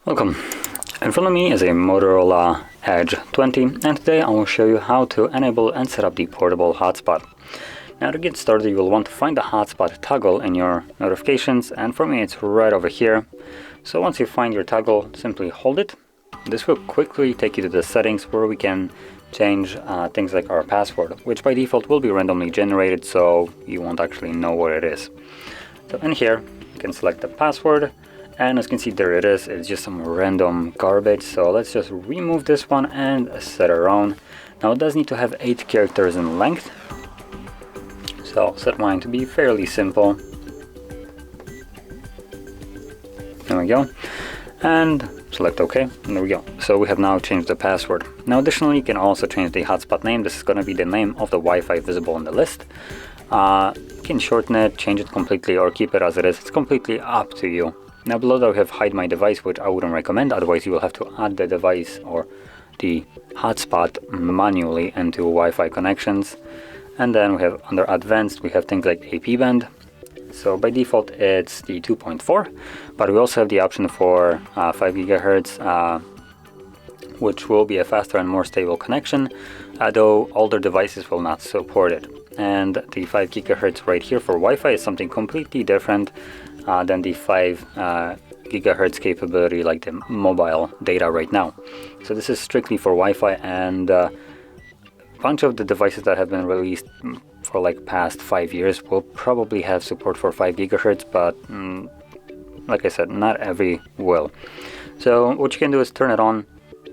Welcome. In front of me is a Motorola Edge 20, and today I will show you how to enable and set up the portable hotspot. Now to get started, you will want to find the hotspot toggle in your notifications, and for me it's right over here. So once you find your toggle, simply hold it. This will quickly take you to the settings where we can change things like our password, which by default will be randomly generated, so you won't actually know what it is. So in here, you can select the password. And as you can see, there it is. It's just some random garbage. So let's just remove this one and set our own. Now it does need to have 8 characters in length. So I'll set mine to be fairly simple. There we go. And select OK. And there we go. So we have now changed the password. Now additionally, you can also change the hotspot name. This is going to be the name of the Wi-Fi visible on the list. You can shorten it, change it completely, or keep it as it is. It's completely up to you. Now below that we have hide my device, which I wouldn't recommend, otherwise you will have to add the device or the hotspot manually into Wi-Fi connections. And then we have under advanced, we have things like AP band. So by default it's the 2.4, but we also have the option for 5 GHz, which will be a faster and more stable connection, though older devices will not support it. And the 5 GHz right here for Wi-Fi is something completely different than the 5 gigahertz capability like the mobile data right now. So this is strictly for Wi-Fi, and a bunch of the devices that have been released for like past 5 years will probably have support for 5 gigahertz, but like I said, not every will. So what you can do is turn it on,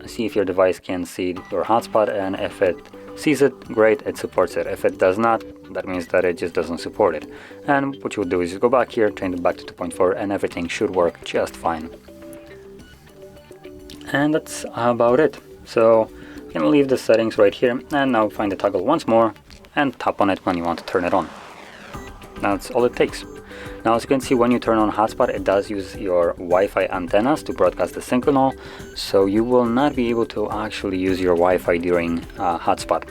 see if your device can see your hotspot, and if it sees it, great, it supports it. If it does not, that means that it just doesn't support it. And what you would do is you go back here, change it back to 2.4, and everything should work just fine. And that's about it. So you can leave the settings right here, and now find the toggle once more and tap on it when you want to turn it on. Now that's all it takes. Now as you can see, when you turn on hotspot, it does use your Wi-Fi antennas to broadcast the signal, so you will not be able to actually use your Wi-Fi during hotspot.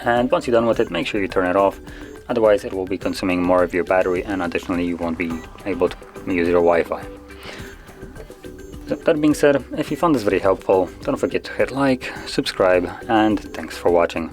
And once you're done with it, make sure you turn it off, otherwise it will be consuming more of your battery, and additionally you won't be able to use your Wi-Fi. That being said, if you found this very helpful, don't forget to hit like, subscribe, and thanks for watching.